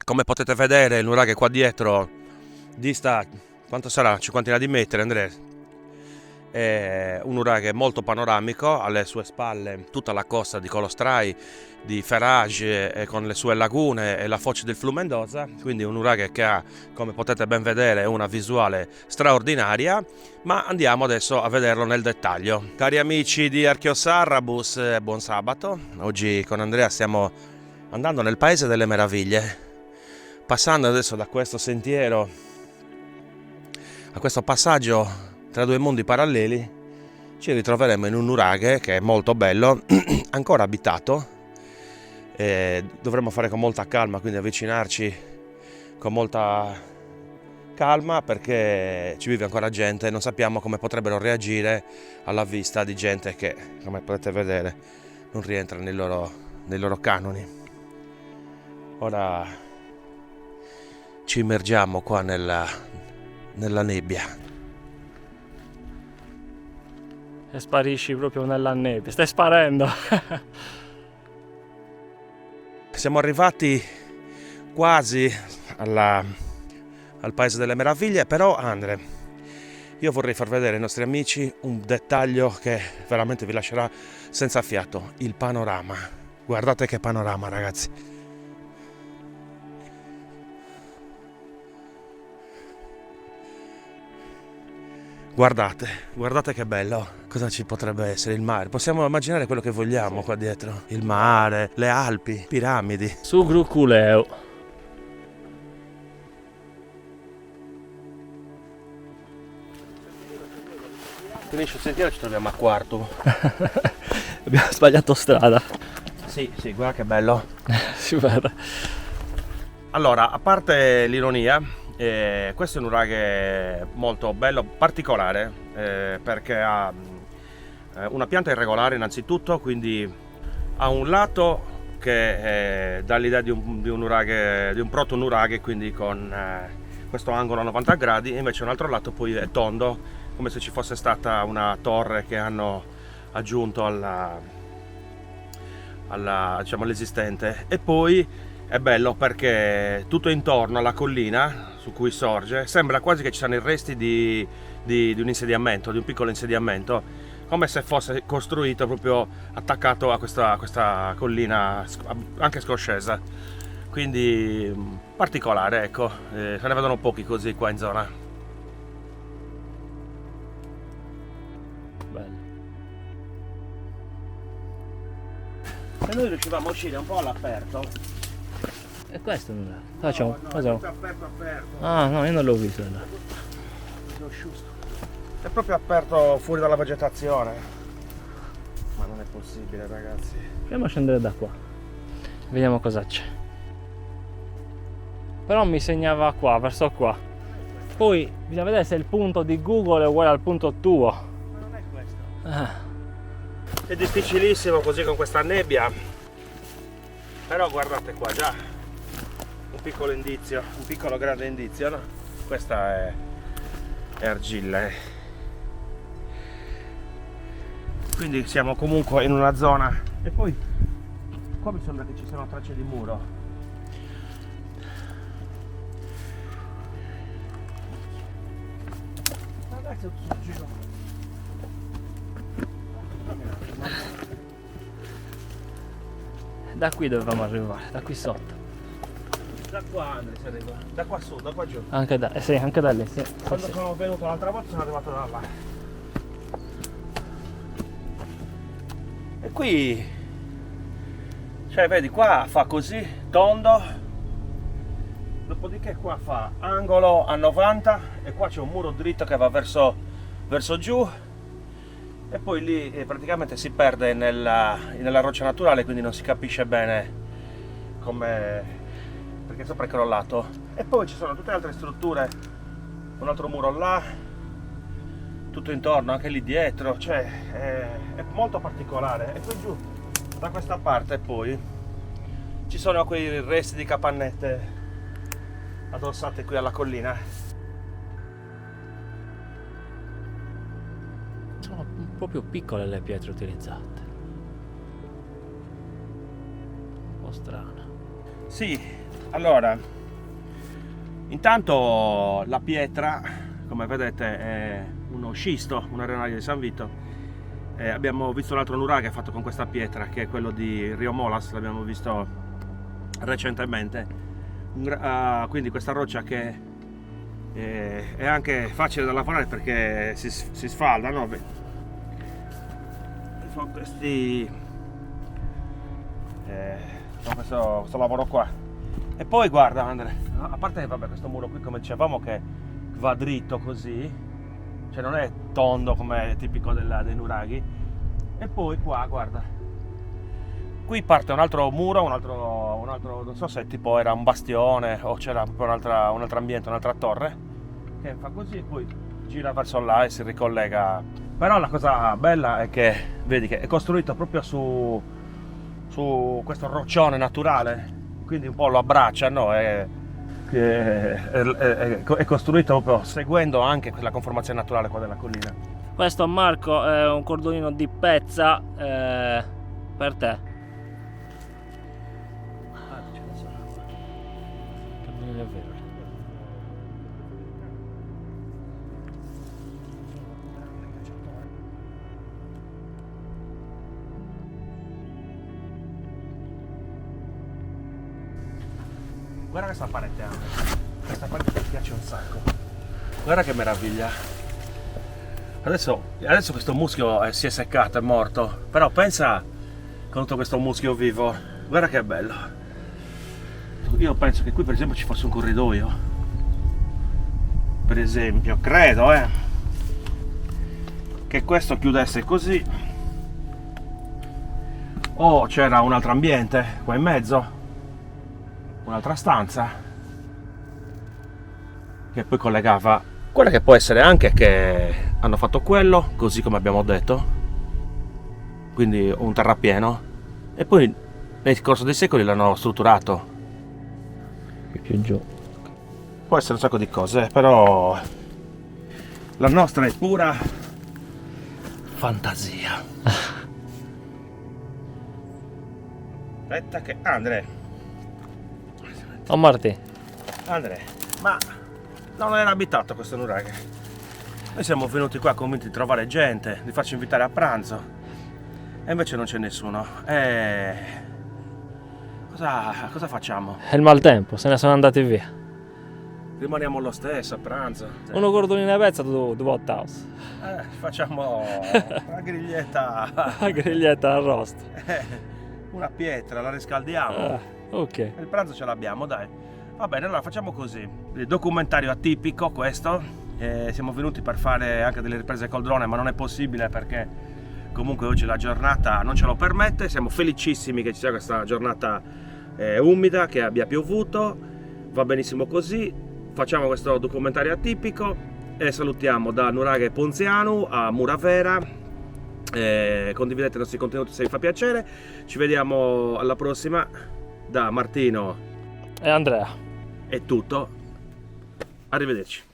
Come potete vedere, il nuraghe qua dietro dista, quanto sarà? 50 di metri, Andrea? È un nuraghe molto panoramico, alle sue spalle tutta la costa di Colostrai, di Ferrage, con le sue lagune e la foce del fiume Mendoza, quindi un nuraghe che ha, come potete ben vedere, una visuale straordinaria, ma andiamo adesso a vederlo nel dettaglio. Cari amici di Archeosarrabus, buon sabato. Oggi con Andrea stiamo andando nel Paese delle Meraviglie, passando adesso da questo sentiero a questo passaggio tra due mondi paralleli. Ci ritroveremo in un nuraghe che è molto bello, ancora abitato. Dovremmo fare con molta calma, quindi avvicinarci con molta calma, perché ci vive ancora gente e non sappiamo come potrebbero reagire alla vista di gente che, come potete vedere, non rientra nei loro canoni. Ora ci immergiamo qua nella nebbia. E sparisci proprio nella nebbia, stai sparendo. Siamo arrivati quasi al Paese delle Meraviglie, però Andre, io vorrei far vedere ai nostri amici un dettaglio che veramente vi lascerà senza fiato: il panorama. Guardate che panorama, ragazzi. Guardate che bello. Cosa ci potrebbe essere? Il mare. Possiamo immaginare quello che vogliamo qua dietro. Il mare, le Alpi, piramidi. Su Gruculeo. Finisce il sentiero e ci troviamo a Quartu. Abbiamo sbagliato strada. Sì, guarda che bello. Si vede. Allora, a parte l'ironia, questo è un nuraghe molto bello, particolare, perché ha una pianta irregolare innanzitutto, quindi ha un lato che dà l'idea di un nuraghe, di un proto nuraghe, quindi con questo angolo a 90 gradi, e invece un altro lato poi è tondo, come se ci fosse stata una torre che hanno aggiunto diciamo, all'esistente. E poi è bello perché tutto intorno alla collina su cui sorge sembra quasi che ci siano i resti di un insediamento, di un piccolo insediamento, come se fosse costruito proprio attaccato a questa collina anche scoscesa. Quindi particolare, ecco, se ne vedono pochi così qua in zona. Bello. E noi riuscivamo a uscire un po' all'aperto. E questo non è. Facciamo. No, è aperto. Ah no, io non l'ho visto. No. È proprio aperto fuori dalla vegetazione. Ma non è possibile, ragazzi. Proviamo a scendere da qua. Vediamo cosa c'è. Però mi segnava qua, verso qua. Poi bisogna vedere se il punto di Google è uguale al punto tuo. Ma non è questo. È difficilissimo così con questa nebbia. Però guardate qua già. Un piccolo indizio, un piccolo grande indizio, no? Questa è argilla. Quindi siamo comunque in una zona. E poi qua mi sembra che ci siano tracce di muro. Ragazzi, tutto sul giro. Da qui dovevamo arrivare, da qui sotto. Da qua Andre si arriva, da qua su, da qua giù. Anche da, sì, anche da lì, sì. Quando Sì. sono venuto l'altra volta sono arrivato da là. E qui, cioè vedi, qua fa così, tondo, dopodiché qua fa angolo a 90 e qua c'è un muro dritto che va verso giù, e poi lì praticamente si perde nella roccia naturale, quindi non si capisce bene come, perché sopra è crollato. E poi ci sono tutte altre strutture, un altro muro là, tutto intorno, anche lì dietro, cioè è molto particolare. E poi giù da questa parte poi ci sono quei resti di capannette addossate qui alla collina. Sono un po' più piccole le pietre utilizzate. Un po' strano. Sì, allora Intanto la pietra, come vedete, è uno scisto, un'arenaria di San Vito. Abbiamo visto un altro nuraghe fatto con questa pietra, che è quello di Rio Molas, l'abbiamo visto recentemente. Quindi questa roccia che è anche facile da lavorare perché si sfalda, no? Sono questi questo lavoro qua. E poi guarda Andre, a parte vabbè, questo muro qui, come dicevamo, che va dritto così, cioè non è tondo come è tipico dei nuraghi. E poi qua guarda, qui parte un altro muro, un altro non so se tipo era un bastione o c'era proprio un altro ambiente, un'altra torre che fa così e poi gira verso là e si ricollega. Però la cosa bella è che vedi che è costruito proprio su questo roccione naturale, quindi un po' lo abbraccia, no? È costruito proprio seguendo anche la conformazione naturale qua della collina. Questo, Marco, è un cordonino di pezza per te. Cordonino vero. Guarda questa parete anche. Questa parete mi piace un sacco. Guarda che meraviglia. Adesso questo muschio si è seccato, è morto. Però pensa con tutto questo muschio vivo. Guarda che bello. Io penso che qui per esempio ci fosse un corridoio. Per esempio, credo che questo chiudesse così. O c'era un altro ambiente qua in mezzo. Un'altra stanza che poi collegava quella, che può essere anche che hanno fatto quello così come abbiamo detto, quindi un terrapieno, e poi nel corso dei secoli l'hanno strutturato Più giù. può essere un sacco di cose, però la nostra è pura fantasia. Aspetta che Oh Marti, Andre, ma non era abitato questo nuraghe? Noi siamo venuti qua convinti di trovare gente, di farci invitare a pranzo, e invece non c'è nessuno. Cosa facciamo? è il maltempo, se ne sono andati via. Rimaniamo lo stesso a pranzo? Uno cordonino e pezza, due house. Facciamo una griglietta. La griglietta arrosto. Una pietra, la riscaldiamo. Ok. Il pranzo ce l'abbiamo, dai. Va bene, allora facciamo così. Il documentario atipico questo. Siamo venuti per fare anche delle riprese col drone, ma non è possibile perché comunque oggi la giornata non ce lo permette. Siamo felicissimi che ci sia questa giornata umida, che abbia piovuto. Va benissimo così. Facciamo questo documentario atipico e salutiamo da Nuraghe Ponziano a Muravera. Condividete i nostri contenuti se vi fa piacere. Ci vediamo alla prossima. Da Martino E Andrea. è tutto. Arrivederci.